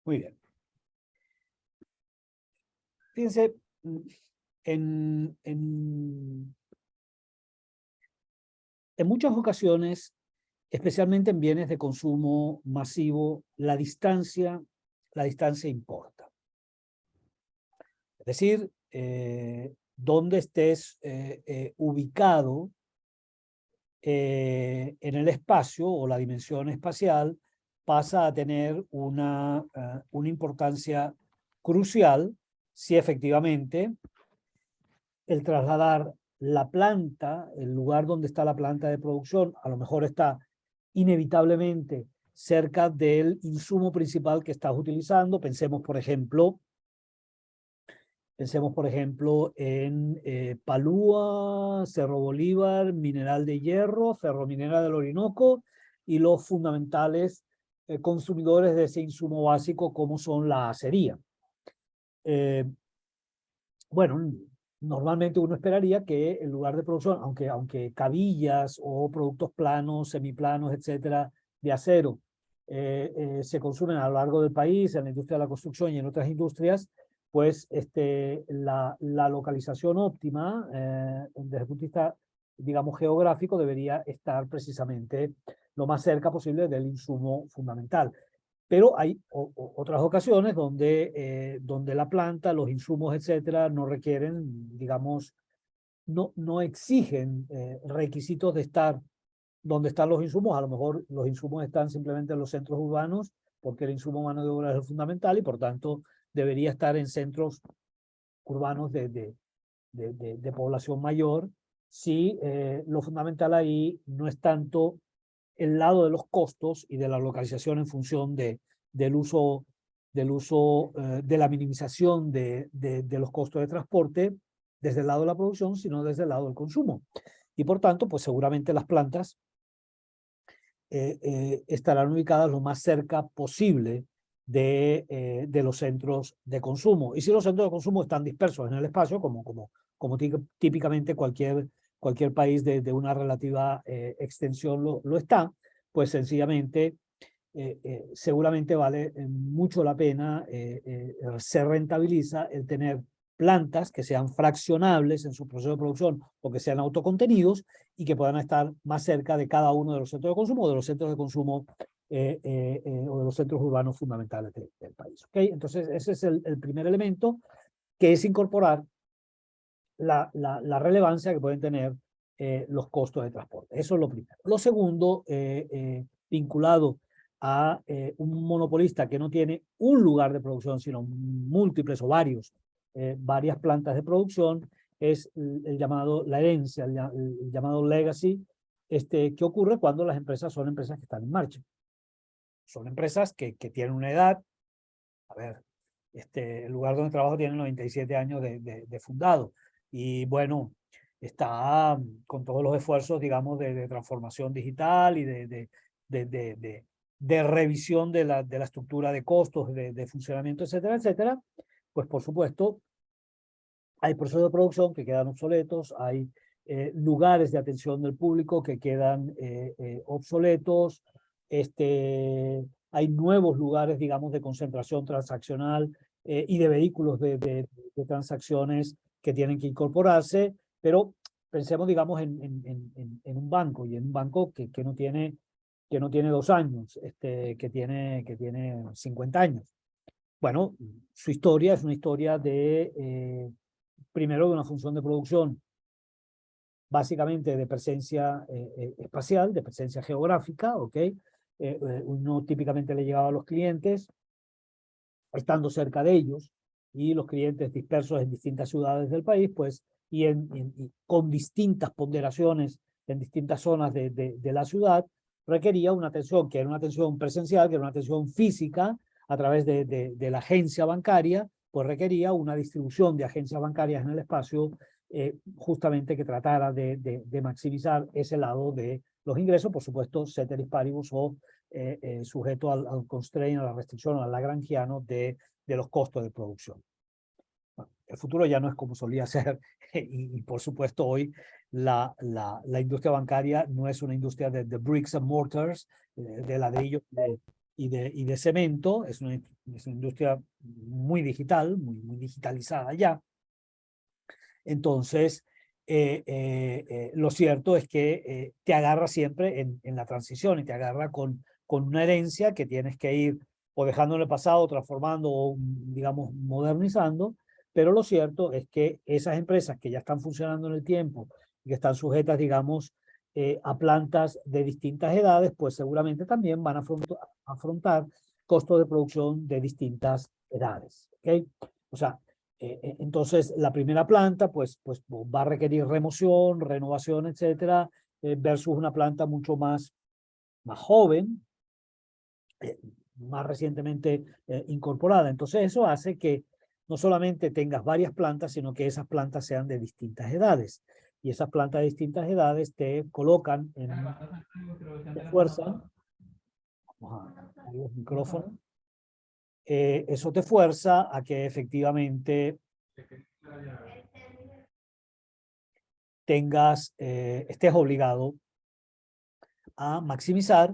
Muy bien. Fíjense, en muchas ocasiones, especialmente en bienes de consumo masivo, la distancia importa. Es decir, dónde estés ubicado en el espacio o la dimensión espacial pasa a tener una importancia crucial si efectivamente el trasladar la planta, el lugar donde está la planta de producción, a lo mejor está inevitablemente cerca del insumo principal que estás utilizando. Pensemos, por ejemplo, en Palúa, Cerro Bolívar, Mineral de Hierro, Ferrominera del Orinoco y los fundamentales consumidores de ese insumo básico como son la acería. Bueno, normalmente uno esperaría que el lugar de producción, aunque cabillas o productos planos, semiplanos, etcétera, de acero, se consumen a lo largo del país, en la industria de la construcción y en otras industrias, pues la localización óptima, desde el punto de vista, digamos, geográfico, debería estar precisamente lo más cerca posible del insumo fundamental. Pero hay otras ocasiones donde la planta, los insumos, etcétera, no requieren, digamos, no exigen requisitos de estar donde están los insumos. A lo mejor los insumos están simplemente en los centros urbanos, porque el insumo mano de obra es fundamental y por tanto debería estar en centros urbanos de población mayor. Si lo fundamental ahí no es tanto el lado de los costos y de la localización en función del uso de la minimización de los costos de transporte desde el lado de la producción, sino desde el lado del consumo. Y por tanto, pues seguramente las plantas estarán ubicadas lo más cerca posible de los centros de consumo. Y si los centros de consumo están dispersos en el espacio, como típicamente cualquier país de una relativa extensión lo está, pues sencillamente seguramente vale mucho la pena, se rentabiliza el tener plantas que sean fraccionables en su proceso de producción o que sean autocontenidos y que puedan estar más cerca de cada uno de los centros de consumo o de los centros de consumo o de los centros urbanos fundamentales del país. ¿Okay? Entonces, ese es el primer elemento, que es incorporar la relevancia que pueden tener los costos de transporte. Eso es lo primero. Lo segundo, vinculado a un monopolista que no tiene un lugar de producción, sino múltiples o varias plantas de producción, es la herencia, el llamado legacy, que ocurre cuando las empresas son empresas que están en marcha. Son empresas que tienen una edad, a ver, el lugar donde trabajo tiene 97 años de fundado. Y bueno, está con todos los esfuerzos, digamos, de transformación digital y de revisión de la estructura de costos, de funcionamiento, etcétera, etcétera. Pues por supuesto, hay procesos de producción que quedan obsoletos, hay lugares de atención del público que quedan obsoletos, hay nuevos lugares, digamos, de concentración transaccional y de vehículos de transacciones que tienen que incorporarse, pero pensemos, digamos, en un banco, y en un banco que no tiene 2 años, que tiene 50 años. Bueno, su historia es una historia primero de una función de producción, básicamente de presencia espacial, de presencia geográfica, ¿ok? Uno típicamente le llegaba a los clientes estando cerca de ellos, y los clientes dispersos en distintas ciudades del país, pues, y con distintas ponderaciones en distintas zonas de la ciudad, requería una atención que era una atención presencial, que era una atención física a través de la agencia bancaria, pues requería una distribución de agencias bancarias en el espacio justamente que tratara de maximizar ese lado de los ingresos, por supuesto, ceteris paribus o sujeto al constraint, a la restricción, al lagrangiano de los costos de producción. Bueno, el futuro ya no es como solía ser y por supuesto hoy la industria bancaria no es una industria de bricks and mortars, de ladrillos y de cemento. Es una industria muy digital, muy digitalizada ya. Entonces, lo cierto es que te agarra siempre en la transición y te agarra con una herencia que tienes que ir o dejando en el pasado, transformando o, digamos, modernizando. Pero lo cierto es que esas empresas que ya están funcionando en el tiempo y que están sujetas, digamos, a plantas de distintas edades, pues seguramente también van a afrontar costos de producción de distintas edades. ¿Okay? O sea, entonces, la primera planta pues va a requerir remoción, renovación, etcétera, versus una planta mucho más joven, más recientemente incorporada. Entonces, eso hace que no solamente tengas varias plantas, sino que esas plantas sean de distintas edades. Y esas plantas de distintas edades te colocan te fuerzan. Vamos a abrir el micrófono. Eso te fuerza a que efectivamente estés obligado a maximizar,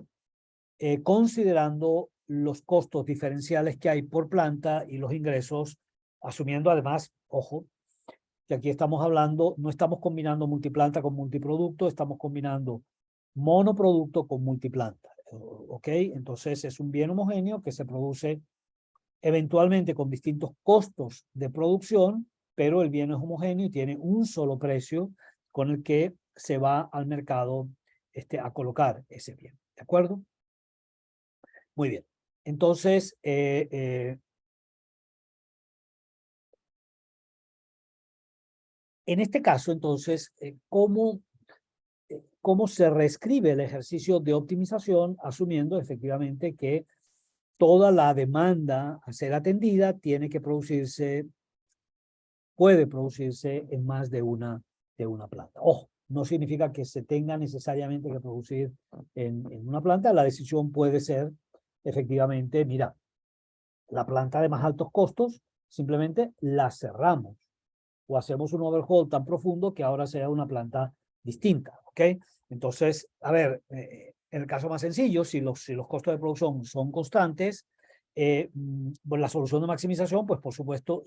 considerando los costos diferenciales que hay por planta y los ingresos, asumiendo además, ojo, que aquí estamos hablando, no estamos combinando multiplanta con multiproducto, estamos combinando monoproducto con multiplanta. ¿Ok? Entonces es un bien homogéneo que se produce eventualmente con distintos costos de producción, pero el bien es homogéneo y tiene un solo precio con el que se va al mercado a colocar ese bien. ¿De acuerdo? Muy bien. Entonces, en este caso, entonces, ¿cómo se reescribe el ejercicio de optimización asumiendo efectivamente que toda la demanda a ser atendida tiene que producirse, puede producirse en más de una planta? Ojo, no significa que se tenga necesariamente que producir en una planta. La decisión puede ser efectivamente, mira, la planta de más altos costos, simplemente la cerramos o hacemos un overhaul tan profundo que ahora sea una planta distinta, ¿ok? Entonces, a ver, en el caso más sencillo, si los costos de producción son constantes, pues la solución de maximización, pues por supuesto,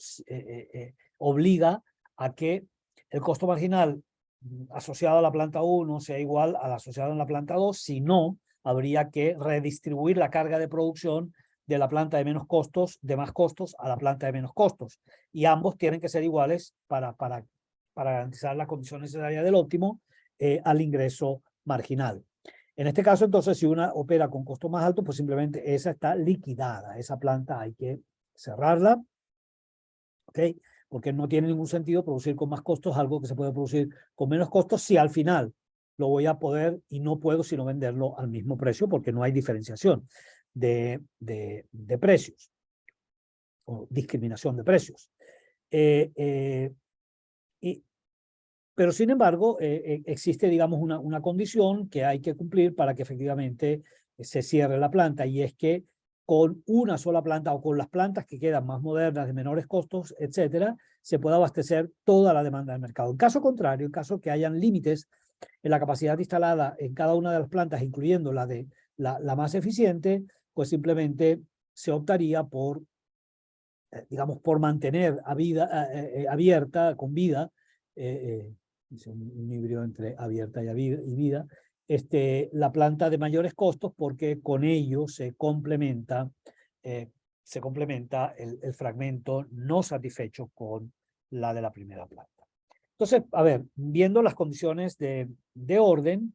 obliga a que el costo marginal asociado a la planta 1 sea igual al asociado en la planta 2, si no, habría que redistribuir la carga de producción de la planta de menos costos, de más costos, a la planta de menos costos. Y ambos tienen que ser iguales para garantizar las condiciones necesarias del óptimo al ingreso marginal. En este caso, entonces, si una opera con costo más alto, pues simplemente esa está liquidada. Esa planta hay que cerrarla, ¿ok? Porque no tiene ningún sentido producir con más costos algo que se puede producir con menos costos si al final lo voy a poder y no puedo sino venderlo al mismo precio porque no hay diferenciación de precios o discriminación de precios. Pero sin embargo, existe, digamos, una condición que hay que cumplir para que efectivamente se cierre la planta, y es que con una sola planta o con las plantas que quedan más modernas, de menores costos, etcétera, se pueda abastecer toda la demanda del mercado. En caso contrario, en caso que hayan límites en la capacidad instalada en cada una de las plantas, incluyendo la más eficiente, pues simplemente se optaría por, digamos, por mantener abierta, con vida, es un híbrido entre abierta y vida, la planta de mayores costos, porque con ello se complementa el fragmento no satisfecho con la de la primera planta. Entonces, a ver, viendo las condiciones de orden,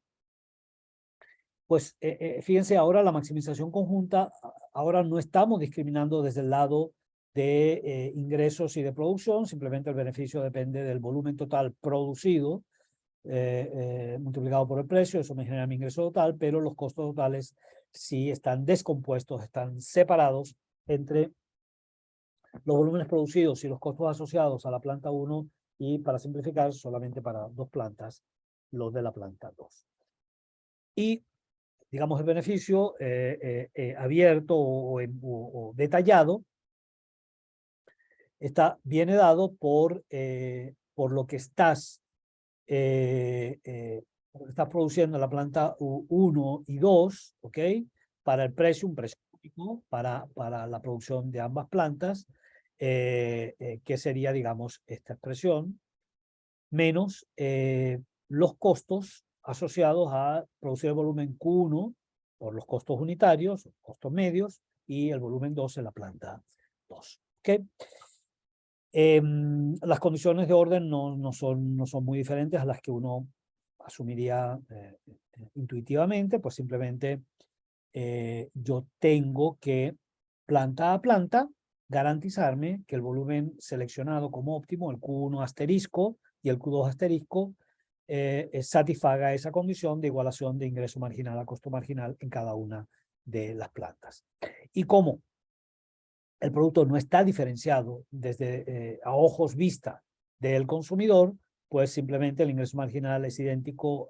pues fíjense, ahora la maximización conjunta, ahora no estamos discriminando desde el lado de ingresos y de producción, simplemente el beneficio depende del volumen total producido multiplicado por el precio, eso me genera mi ingreso total, pero los costos totales sí están descompuestos, están separados entre los volúmenes producidos y los costos asociados a la planta 1 y, para simplificar, solamente para dos plantas, los de la planta 2. Y digamos, el beneficio abierto o detallado viene dado por lo que estás produciendo en la planta 1 y 2, ¿ok? Para el precio, un precio óptimo para la producción de ambas plantas, que sería, digamos, esta expresión, menos los costos asociados a producir el volumen Q1 por los costos unitarios, costos medios, y el volumen 2 en la planta 2. ¿Okay? Las condiciones de orden no son muy diferentes a las que uno asumiría intuitivamente, pues simplemente yo tengo que, planta a planta, garantizarme que el volumen seleccionado como óptimo, el Q1 asterisco y el Q2 asterisco, satisfaga esa condición de igualación de ingreso marginal a costo marginal en cada una de las plantas. Y como el producto no está diferenciado desde a ojos vista del consumidor, pues simplemente el ingreso marginal es idéntico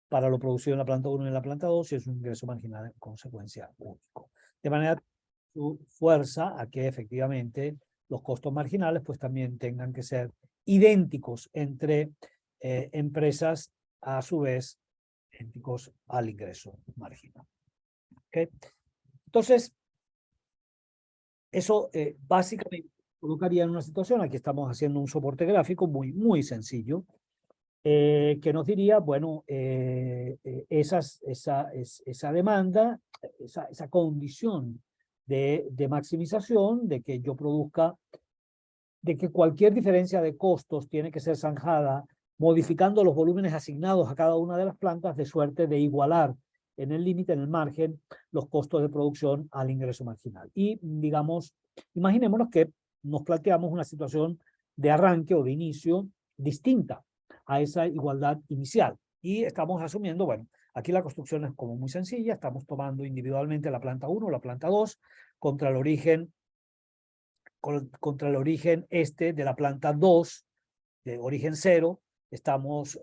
para lo producido en la planta 1 y en la planta 2, y es un ingreso marginal en consecuencia único. De manera su fuerza a que efectivamente los costos marginales pues también tengan que ser idénticos entre empresas, a su vez idénticos al ingreso marginal. ¿Okay? Entonces, eso básicamente colocaría en una situación, aquí estamos haciendo un soporte gráfico muy sencillo, que nos diría, bueno, esa demanda, esa condición de maximización, de que yo produzca, de que cualquier diferencia de costos tiene que ser zanjada modificando los volúmenes asignados a cada una de las plantas, de suerte de igualar en el límite, en el margen, los costos de producción al ingreso marginal. Y digamos, imaginémonos que nos planteamos una situación de arranque o de inicio distinta a esa igualdad inicial. Y estamos asumiendo, bueno, aquí la construcción es como muy sencilla, estamos tomando individualmente la planta 1, la planta 2, contra el origen de la planta 2, de origen 0, estamos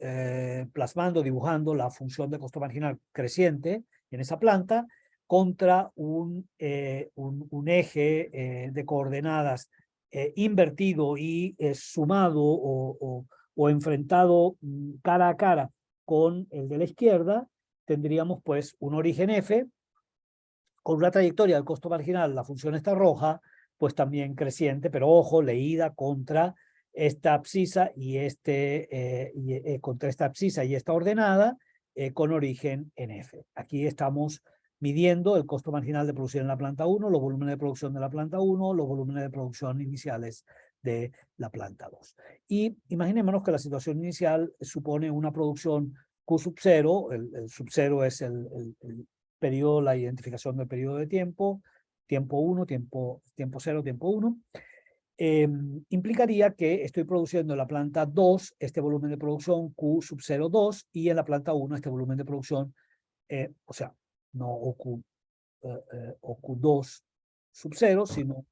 plasmando, dibujando la función de costo marginal creciente en esa planta contra un eje de coordenadas invertido y sumado o enfrentado cara a cara con el de la izquierda. Tendríamos pues un origen F con una trayectoria del costo marginal, la función está roja, pues también creciente, pero ojo, leída contra esta abscisa y contra esta abscisa y esta ordenada con origen en F. Aquí estamos midiendo el costo marginal de producción en la planta 1, los volúmenes de producción de la planta 1, los volúmenes de producción iniciales de la planta 2. Y imaginémonos que la situación inicial supone una producción Q sub 0, el sub 0 es el periodo, la identificación del periodo de tiempo, tiempo 1, tiempo 0, tiempo 1, implicaría que estoy produciendo en la planta 2 este volumen de producción Q sub 0,2 y en la planta 1 este volumen de producción, o sea, no o Q2 sub 0, sino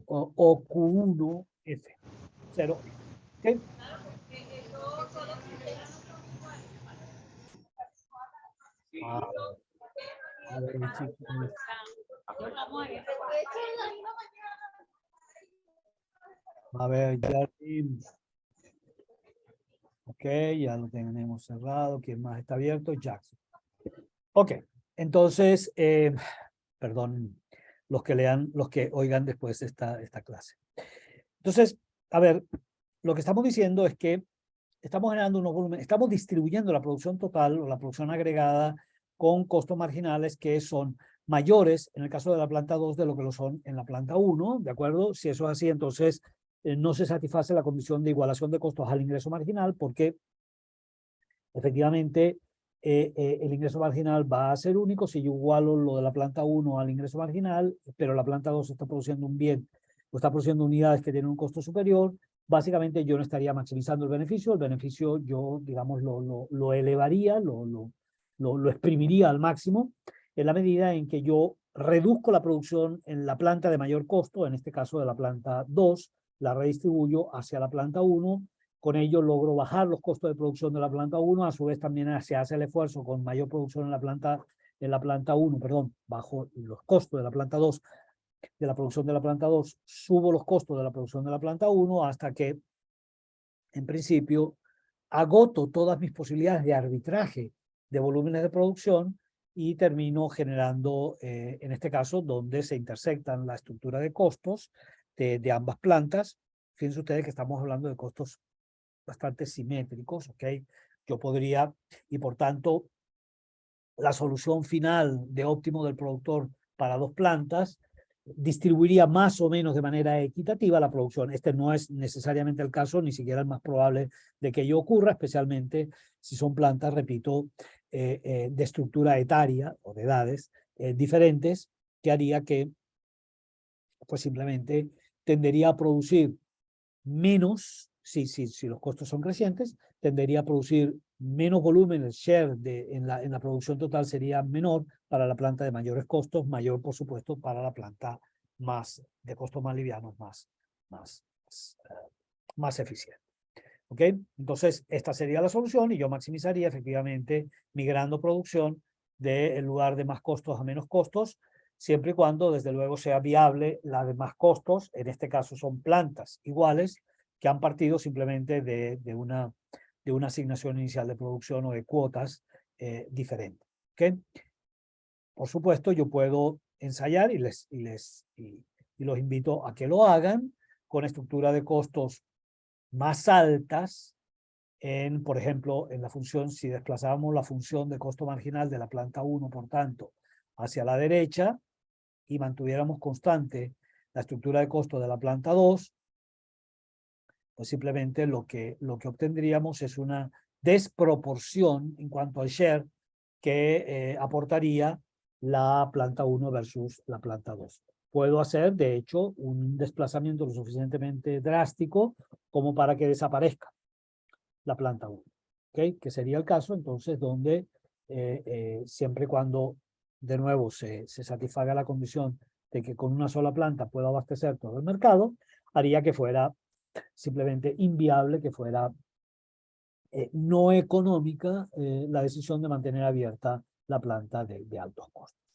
o Q1 F 0. ¿Okay? A ver, chicos. A ver, Jardín. Ok, ya lo tenemos cerrado. ¿Quién más está abierto? Jackson. Ok, entonces, perdón, los que oigan después esta clase. Entonces, a ver, lo que estamos diciendo es que estamos generando unos volúmenes, estamos distribuyendo la producción total o la producción agregada con costos marginales que son mayores en el caso de la planta 2 de lo que lo son en la planta 1, ¿de acuerdo? Si eso es así, entonces no se satisface la condición de igualación de costos al ingreso marginal, porque efectivamente el ingreso marginal va a ser único si yo igualo lo de la planta 1 al ingreso marginal, pero la planta 2 está produciendo un bien o está produciendo unidades que tienen un costo superior. Básicamente yo no estaría maximizando el beneficio yo, digamos, lo elevaría, lo exprimiría al máximo en la medida en que yo reduzco la producción en la planta de mayor costo, en este caso de la planta 2, la redistribuyo hacia la planta 1, con ello logro bajar los costos de producción de la planta 1, a su vez también se hace el esfuerzo con mayor producción en la planta 1, perdón, bajo los costos de la planta 2, de la producción de la planta 2, subo los costos de la producción de la planta 1 hasta que, en principio, agoto todas mis posibilidades de arbitraje de volúmenes de producción y termino generando, en este caso, donde se intersectan la estructura de costos de ambas plantas. Fíjense ustedes que estamos hablando de costos bastante simétricos, ¿ok? Yo podría, y por tanto, la solución final de óptimo del productor para dos plantas distribuiría más o menos de manera equitativa la producción. Este no es necesariamente el caso, ni siquiera el más probable de que ello ocurra, especialmente si son plantas, repito, de estructura etaria o de edades diferentes, que haría que pues simplemente tendería a producir menos, si los costos son crecientes, tendería a producir menos volumen, el share en la producción total sería menor para la planta de mayores costos, mayor por supuesto para la planta de costos más livianos, más eficiente. ¿Ok? Entonces, esta sería la solución y yo maximizaría efectivamente migrando producción del lugar de más costos a menos costos, siempre y cuando, desde luego, sea viable la de más costos. En este caso son plantas iguales que han partido simplemente de una asignación inicial de producción o de cuotas diferente. ¿Ok? Por supuesto, yo puedo ensayar y los invito a que lo hagan con estructura de costos más altas por ejemplo, en la función, si desplazábamos la función de costo marginal de la planta 1, por tanto, hacia la derecha y mantuviéramos constante la estructura de costo de la planta 2, pues simplemente lo que obtendríamos es una desproporción en cuanto al share que aportaría la planta 1 versus la planta 2. Puedo hacer, de hecho, un desplazamiento lo suficientemente drástico como para que desaparezca la planta 1, ¿okay? Que sería el caso entonces donde siempre y cuando de nuevo se satisfaga la condición de que con una sola planta pueda abastecer todo el mercado, haría que fuera simplemente inviable, que fuera no económica la decisión de mantener abierta la planta de altos costos.